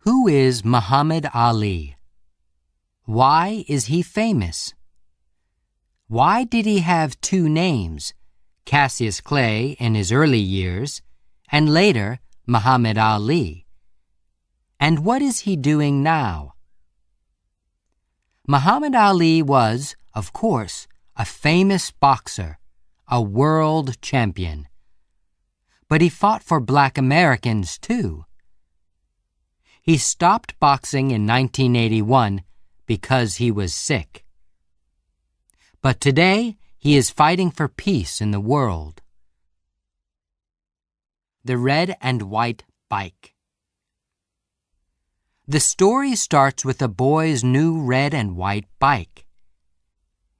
Who is Muhammed Ali? Why is he famous? Why did he have two names, Cassius Clay in his early years, and later Muhammad Ali? And what is he doing now? Muhammad Ali was, of course, a famous boxer, a world champion. But he fought for Black Americans too. He stopped boxing in 1981 because he was sick. But today, he is fighting for peace in the world. The Red and White Bike. The story starts with a boy's new red and white bike.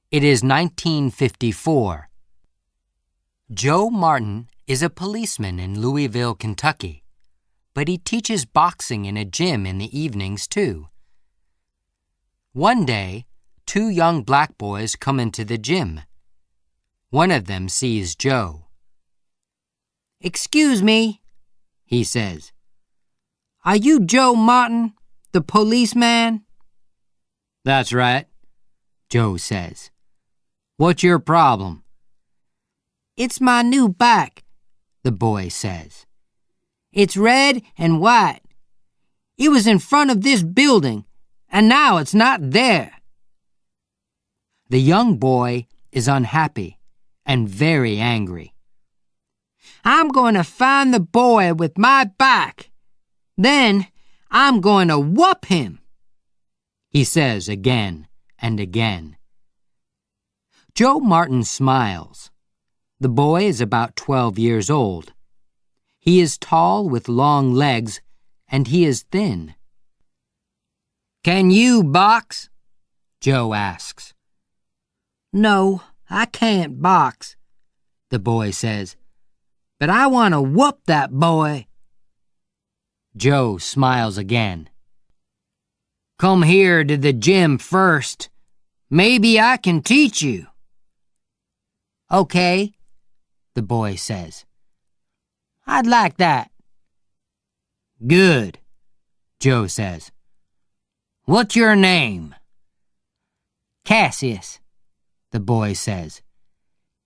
It is 1954. Joe Martin is a policeman in Louisville, Kentucky, but he teaches boxing in a gym in the evenings too. One day, two young black boys come into the gym. One of them sees Joe. "Excuse me," he says. "Are you Joe Martin, the policeman?" "That's right," Joe says. "What's your problem?" "It's my new bike," the boy says. "It's red and white. It was in front of this building, and now it's not there." The young boy is unhappy and very angry. "I'm going to find the boy with my bike. Then I'm going to whoop him," he says again and again. Joe Martin smiles. The boy is about 12 years old. He is tall with long legs, and he is thin. "Can you box?" Joe asks. "No, I can't box," the boy says, "but I want to whoop that boy." Joe smiles again. "Come here to the gym first. Maybe I can teach you." "Okay," the boy says. "I'd like that." "Good," Joe says. "What's your name?" "Cassius," the boy says.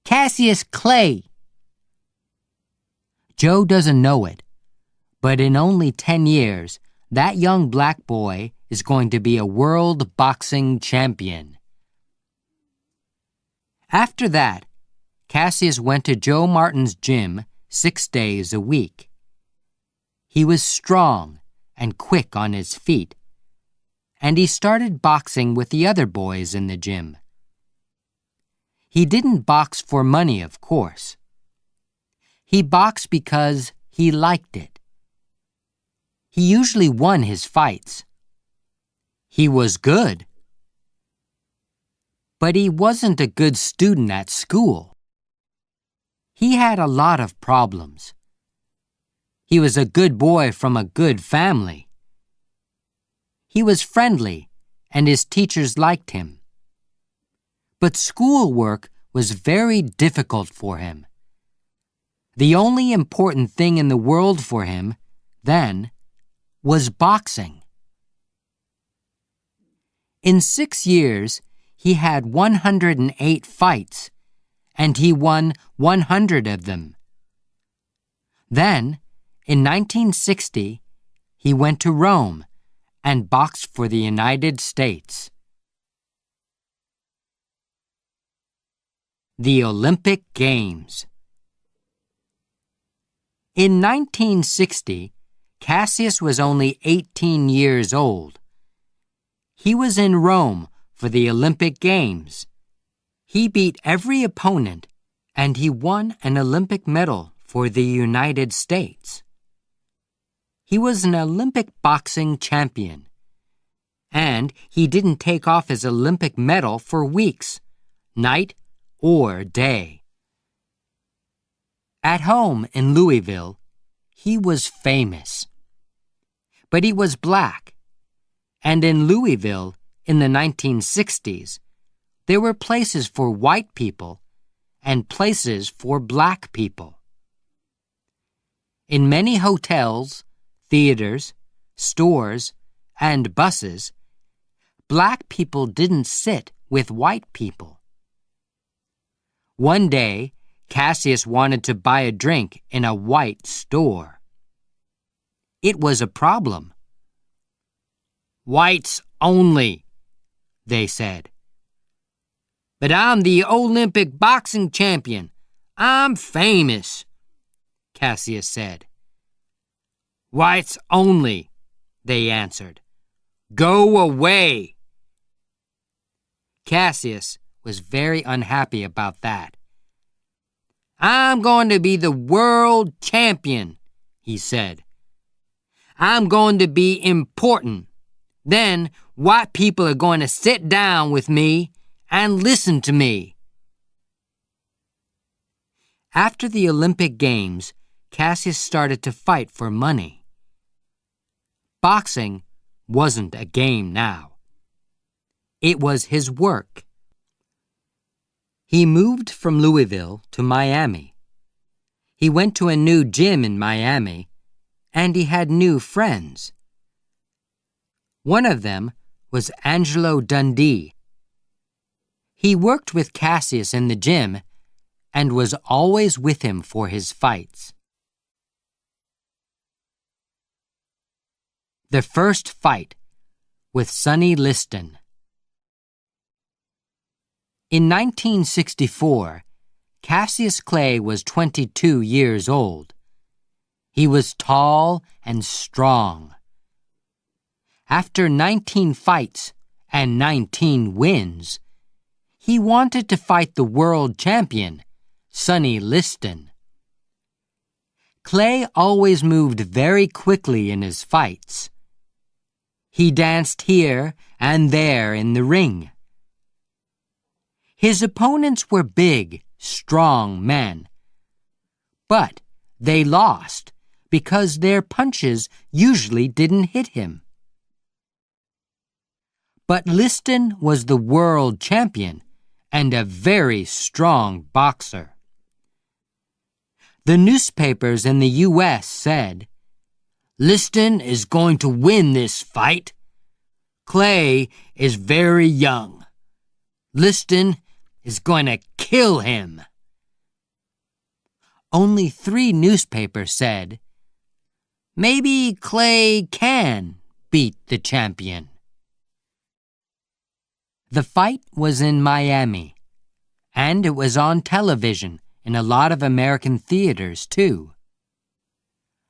"Cassius Clay." Joe doesn't know it, but in only 10 years, that young black boy is going to be a world boxing champion. After that, Cassius went to Joe Martin's gym 6 days a week. He was strong and quick on his feet, and he started boxing with the other boys in the gym. He didn't box for money, of course. He boxed because he liked it. He usually won his fights. He was good. But he wasn't a good student at school. He had a lot of problems. He was a good boy from a good family. He was friendly, and his teachers liked him. But schoolwork was very difficult for him. The only important thing in the world for him, then, was boxing. In 6 years, he had 108 fights, and he won 100 of them. Then, in 1960, he went to Rome and boxed for the United States. The Olympic Games. In 1960, Cassius was only 18 years old. He was in Rome for the Olympic Games. He beat every opponent, and he won an Olympic medal for the United States. He was an Olympic boxing champion, and he didn't take off his Olympic medal for weeks, night or day. At home in Louisville, he was famous. But he was black, and in Louisville, in the 1960s, there were places for white people and places for black people. In many hotels, theaters, stores, and buses, black people didn't sit with white people. One day, Cassius wanted to buy a drink in a white store. It was a problem. "Whites only," they said. "But I'm the Olympic boxing champion. I'm famous," Cassius said. "Whites only," they answered. "Go away." Cassius was very unhappy about that. "I'm going to be the world champion," he said. "I'm going to be important. Then white people are going to sit down with me and listen to me." After the Olympic Games, Cassius started to fight for money. Boxing wasn't a game now. It was his work. He moved from Louisville to Miami. He went to a new gym in Miami, and he had new friends. One of them was Angelo Dundee. He worked with Cassius in the gym and was always with him for his fights. The first fight with Sonny Liston. In 1964, Cassius Clay was 22 years old. He was tall and strong. After 19 fights and 19 wins, he wanted to fight the world champion, Sonny Liston. Clay always moved very quickly in his fights. He danced here and there in the ring. His opponents were big, strong men. But they lost because their punches usually didn't hit him. But Liston was the world champion and a very strong boxer. The newspapers in the U.S. said, "Liston is going to win this fight. Clay is very young. Liston is going to kill him." Only 3 newspapers said, "Maybe Clay can beat the champion." The fight was in Miami, and it was on television in a lot of American theaters, too.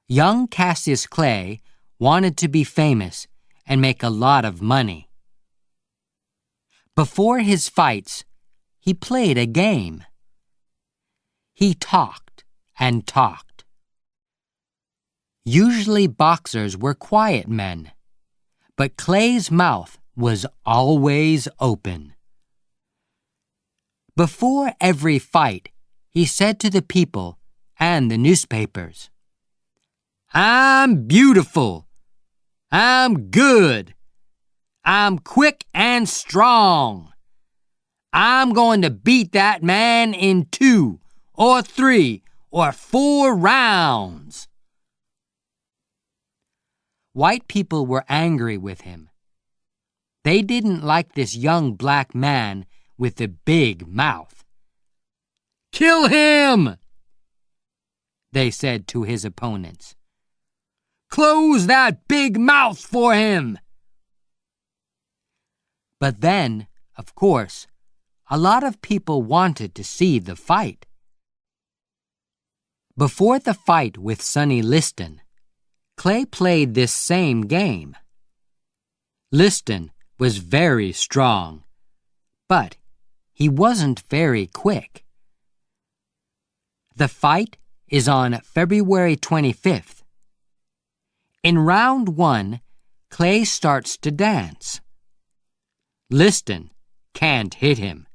Young Cassius Clay wanted to be famous and make a lot of money. Before his fights, he played a game. He talked and talked. Usually boxers were quiet men, but Clay's mouth was always open. Before every fight, he said to the people and the newspapers, "I'm beautiful. I'm good. I'm quick and strong. I'm going to beat that man in 2 or 3 or 4 rounds." White people were angry with him. They didn't like this young black man with the big mouth. "Kill him!" they said to his opponents. "Close that big mouth for him!" But then, of course, a lot of people wanted to see the fight. Before the fight with Sonny Liston, Clay played this same game. Liston was very strong, but he wasn't very quick. The fight is on February 25th. In round 1, Clay starts to dance. Liston can't hit him.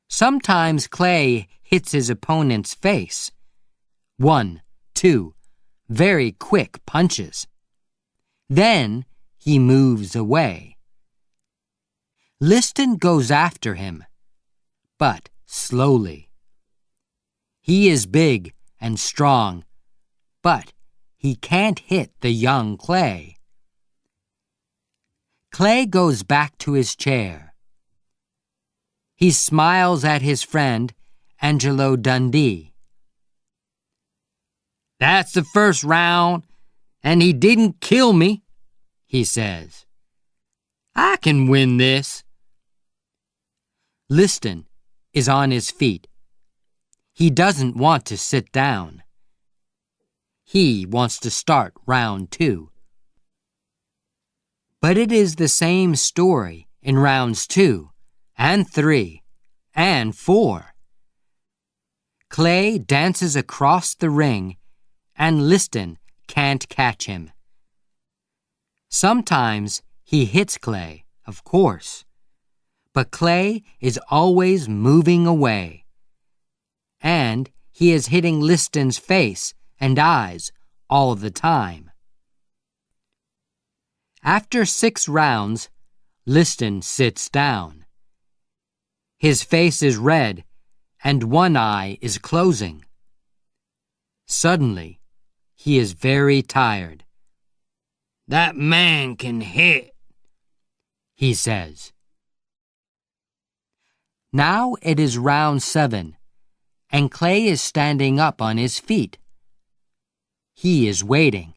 Sometimes Clay hits his opponent's face. 1, 2, very quick punches. Then he moves away. Liston goes after him, but slowly. He is big and strong, but he can't hit the young Clay. Clay goes back to his chair. He smiles at his friend, Angelo Dundee. "That's the first round, and he didn't kill me," he says. "I can win this." Liston is on his feet. He doesn't want to sit down. He wants to start round 2. But it is the same story in rounds 2 and 3 and 4. Clay dances across the ring, and Liston can't catch him. Sometimes he hits Clay, of course, but Clay is always moving away, and he is hitting Liston's face and eyes all the time. After 6 rounds, Liston sits down. His face is red, and one eye is closing. Suddenly, he is very tired. "That man can hit," he says. Now it is round 7, and Clay is standing up on his feet. He is waiting,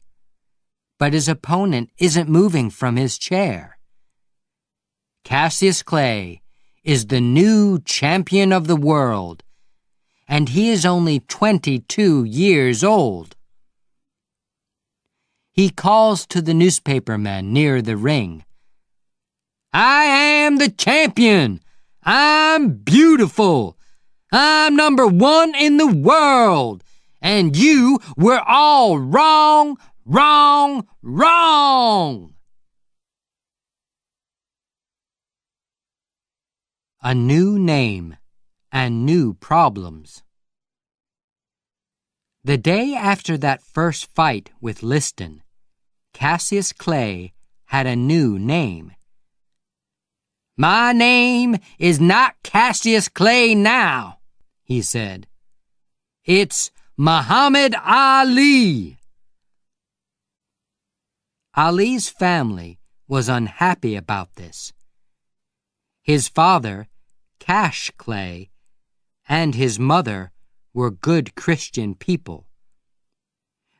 but his opponent isn't moving from his chair. Cassius Clay is the new champion of the world, and he is only 22 years old. He calls to the newspaperman near the ring. "I am the champion! I'm beautiful! I'm number 1 in the world! And you were all wrong, wrong, wrong!" A new name and new problems. The day after that first fight with Liston, Cassius Clay had a new name. "My name is not Cassius Clay now," he said. "It's Muhammed Ali." Ali's family was unhappy about this. His father, Cash Clay, and his mother were good Christian people.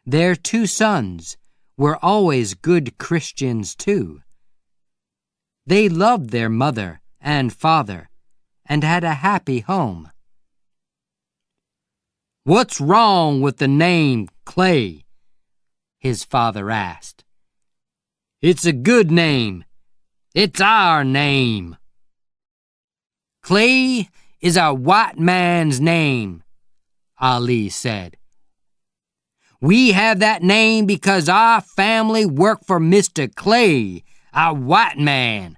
Their 2 sons were always good Christians too. They loved their mother and father and had a happy home. "What's wrong with the name Clay?" his father asked. "It's a good name. It's our name." "Clay is a white man's name," Ali said. "We have that name because our family worked for Mr. Clay, a white man.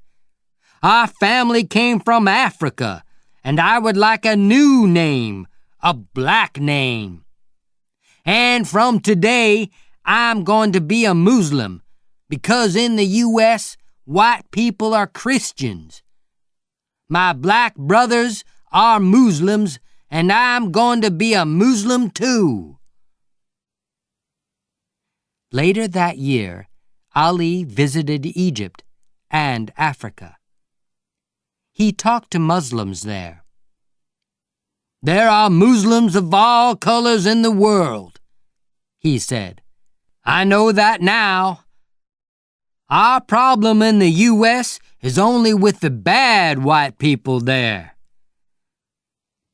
Our family came from Africa, and I would like a new name, a black name. And from today, I'm going to be a Muslim, because in the U.S., white people are Christians. My black brothers are Muslims, and I'm going to be a Muslim too." Later that year, Ali visited Egypt and Africa. He talked to Muslims there. "There are Muslims of all colors in the world," he said. "I know that now. Our problem in the U.S. is only with the bad white people there."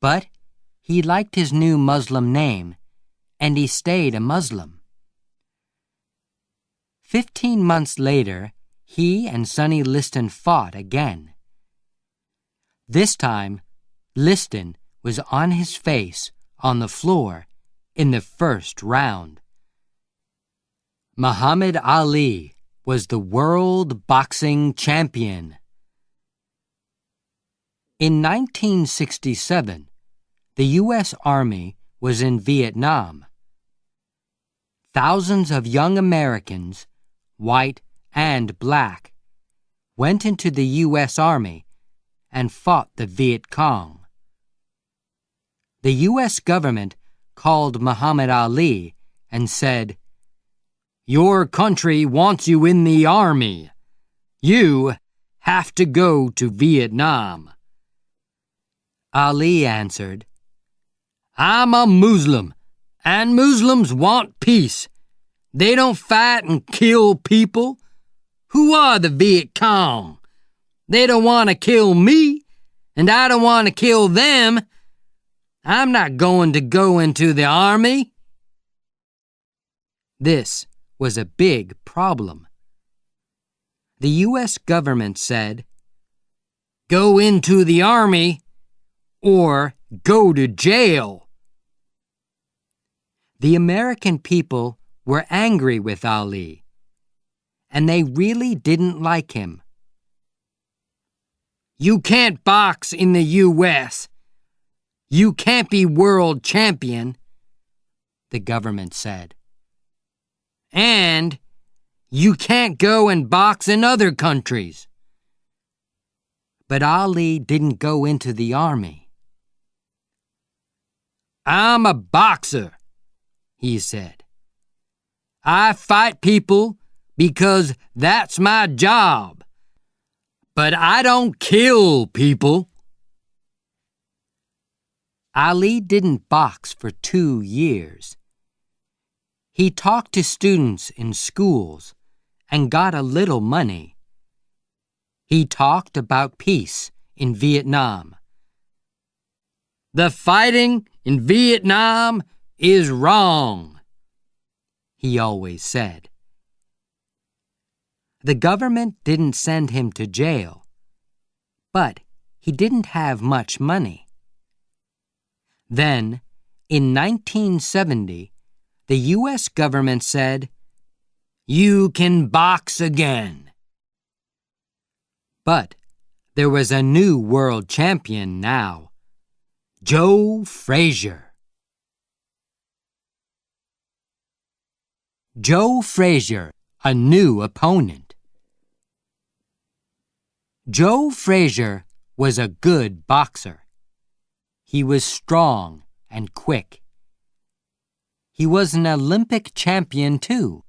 But he liked his new Muslim name, and he stayed a Muslim. 15 months later, he and Sonny Liston fought again. This time, Liston was on his face on the floor in the first round. Muhammad Ali was the world boxing champion. In 1967, the U.S. Army was in Vietnam. Thousands of young Americans, white and black, went into the U.S. Army and fought the Viet Cong. The U.S. government called Muhammad Ali and said, Your country wants you in the army. You have to go to Vietnam." Ali answered, "I'm a Muslim, and Muslims want peace. They don't fight and kill people. Who are the Viet Cong? They don't want to kill me, and I don't want to kill them. I'm not going to go into the army." This was a big problem. The U.S. government said, "Go into the army or go to jail." The American people were angry with Ali, and they really didn't like him. "You can't box in the U.S. You can't be world champion," the government said. "And you can't go and box in other countries." But Ali didn't go into the army. "I'm a boxer," he said. "I fight people because that's my job. But I don't kill people." Ali didn't box for 2 years. He talked to students in schools and got a little money. He talked about peace in Vietnam. "The fighting in Vietnam is wrong," he always said. The government didn't send him to jail, but he didn't have much money. Then, in 1970, the U.S. government said, "You can box again." But there was a new world champion now, Joe Frazier. Joe Frazier, a new opponent. Joe Frazier was a good boxer. He was strong and quick. He was an Olympic champion, too.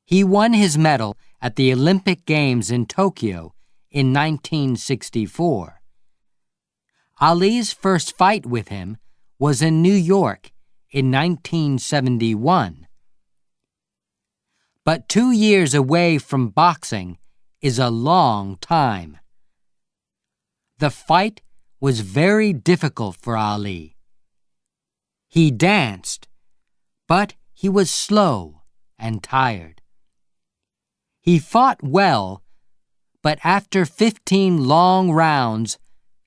He won his medal at the Olympic Games in Tokyo in 1964. Ali's first fight with him was in New York in 1971. But 2 years away from boxing is a long time. The fight was very difficult for Ali. He danced, but he was slow and tired. He fought well, but after 15 long rounds,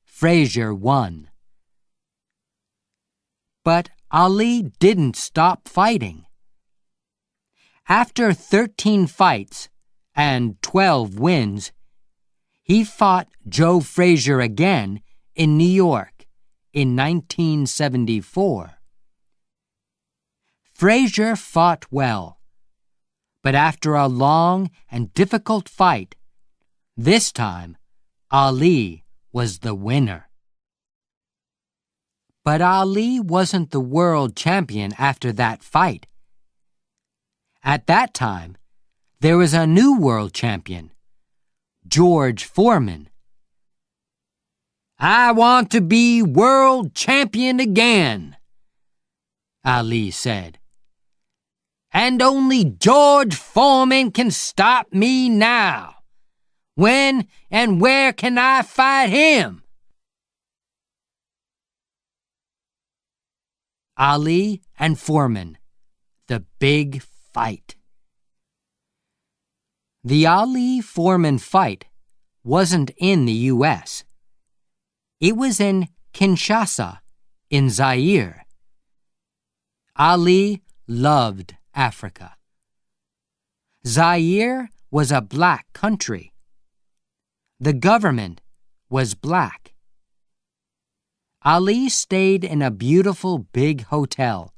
Frazier won. But Ali didn't stop fighting. After 13 fights and 12 wins, he fought Joe Frazier again in New York in 1974. Frazier fought well, but after a long and difficult fight, this time Ali was the winner. But Ali wasn't the world champion after that fight. At that time, there was a new world champion, George Foreman. "I want to be world champion again," Ali said. "And only George Foreman can stop me now. When and where can I fight him?" Ali and Foreman, the big fight. The Ali-Foreman fight wasn't in the U.S. It was in Kinshasa, in Zaire. Ali loved Africa. Zaire was a black country. The government was black. Ali stayed in a beautiful big hotel,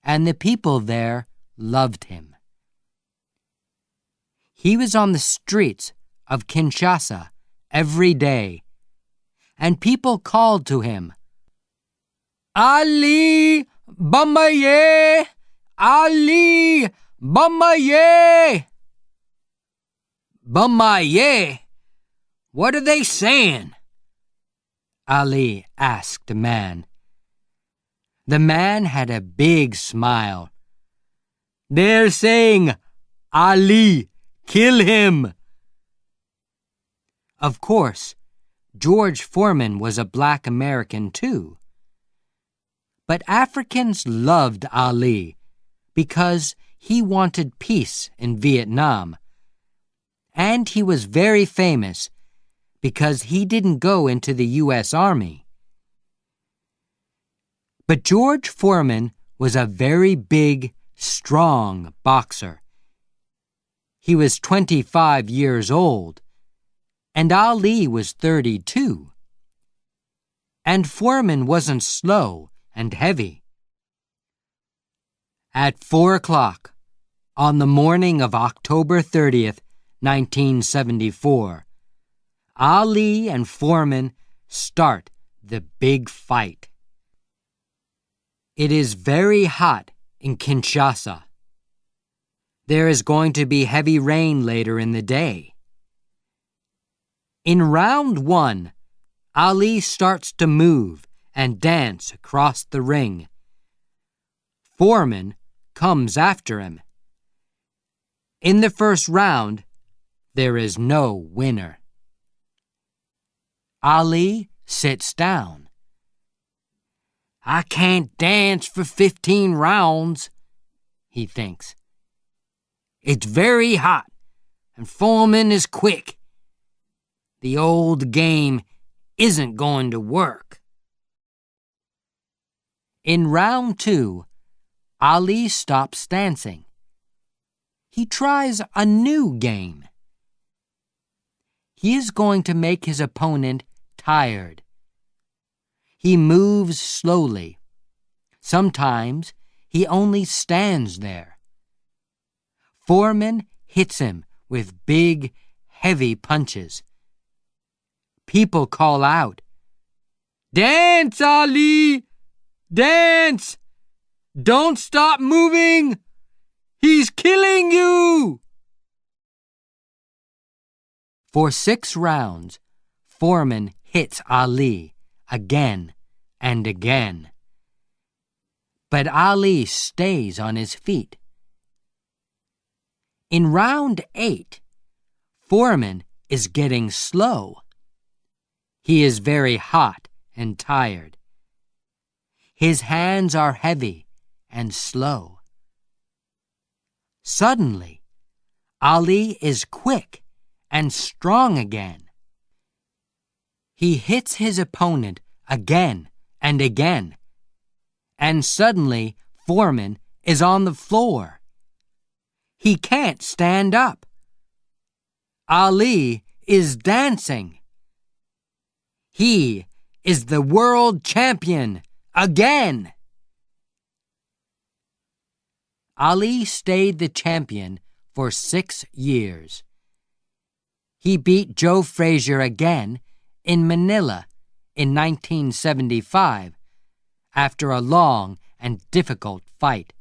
and the people there loved him. He was on the streets of Kinshasa every day, and people called to him, "Ali Bamaye! Ali Bummaye! Bummaye? What are they saying? Ali asked the man. The man had a big smile. They're saying, Ali, kill him. Of course, George Foreman was a black American too. But Africans loved Ali because he wanted peace in Vietnam. And he was very famous because he didn't go into the U.S. Army. But George Foreman was a very big, strong boxer. He was 25 years old, and Ali was 32. And Foreman wasn't slow and heavy. At 4 o'clock, on the morning of October 30th, 1974, Ali and Foreman start the big fight. It is very hot in Kinshasa. There is going to be heavy rain later in the day. In round 1, Ali starts to move and dance across the ring. Foreman comes after him. In the first round, there is no winner. Ali sits down. I can't dance for 15 rounds, he thinks. It's very hot, and Foreman is quick. The old game isn't going to work. In round 2, Ali stops dancing. He tries a new game. He is going to make his opponent tired. He moves slowly. Sometimes he only stands there. Foreman hits him with big, heavy punches. People call out, "Dance, Ali! Dance! Don't stop moving! He's killing you!" For 6 rounds, Foreman hits Ali again and again. But Ali stays on his feet. In round 8, Foreman is getting slow. He is very hot and tired. His hands are heavy and slow. Suddenly, Ali is quick and strong again. He hits his opponent again and again, and suddenly Foreman is on the floor. He can't stand up. Ali is dancing. He is the world champion again. Ali stayed the champion for 6 years. He beat Joe Frazier again in Manila in 1975 after a long and difficult fight.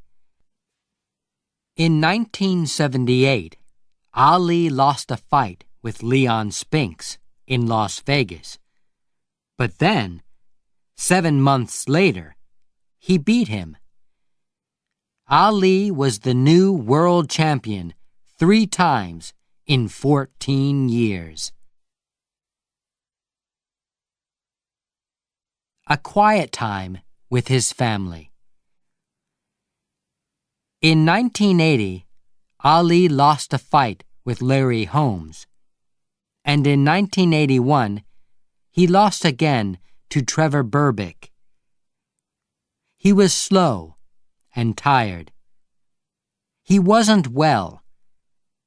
In 1978, Ali lost a fight with Leon Spinks in Las Vegas. But then, 7 months later, he beat him. Ali was the new world champion 3 times in 14 years. A quiet time with his family. In 1980, Ali lost a fight with Larry Holmes. And in 1981, he lost again to Trevor Berbick. He was slow and tired. He wasn't well,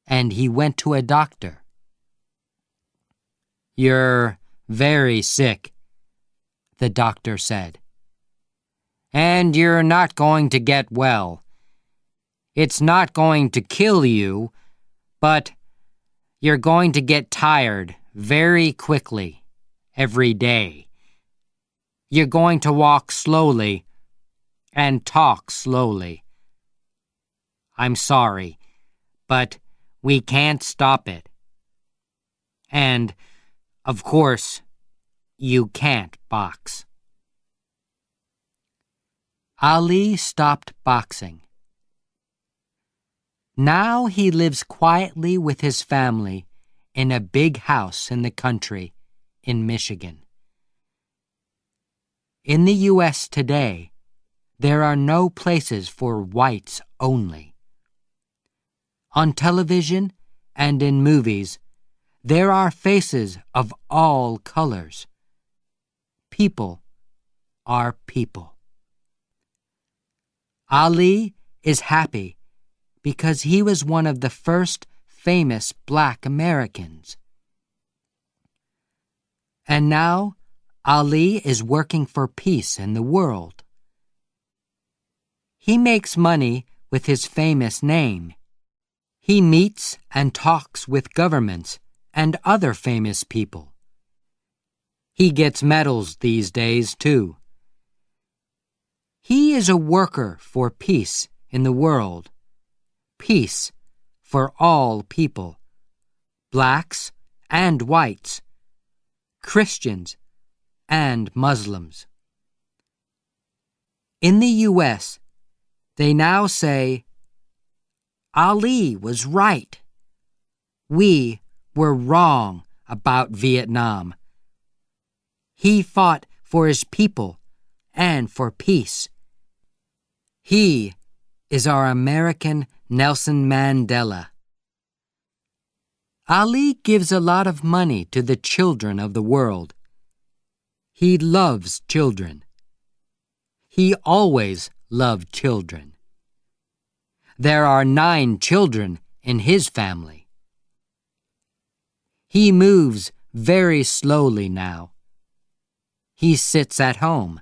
and he went to a doctor. "You're very sick," the doctor said. "And you're not going to get well. It's not going to kill you, but you're going to get tired very quickly every day. You're going to walk slowly and talk slowly. I'm sorry, but we can't stop it. And, of course, you can't box. Ali stopped boxing. Now he lives quietly with his family in a big house in the country in Michigan. In the U.S. today, there are no places for whites only. On television and in movies, there are faces of all colors. People are people. Ali is happy because he was one of the first famous Black Americans. And now, Ali is working for peace in the world. He makes money with his famous name. He meets and talks with governments and other famous people. He gets medals these days, too. He is a worker for peace in the world. Peace for all people, blacks and whites, Christians and Muslims. In the U.S., they now say, Ali was right. We were wrong about Vietnam. He fought for his people and for peace. He is our American Nelson Mandela. Ali gives a lot of money to the children of the world. He loves children. He always loved children. There are 9 children in his family. He moves very slowly now. He sits at home.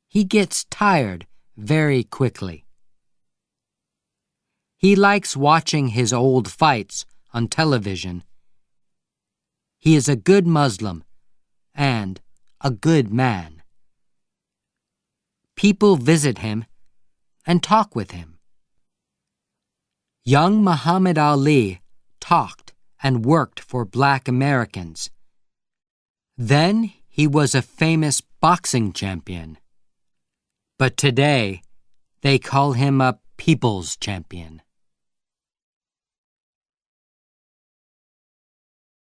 He gets tired very quickly. He likes watching his old fights on television. He is a good Muslim and a good man. People visit him and talk with him. Young Muhammed Ali talked and worked for Black Americans. Then he was a famous boxing champion. But today, they call him a people's champion.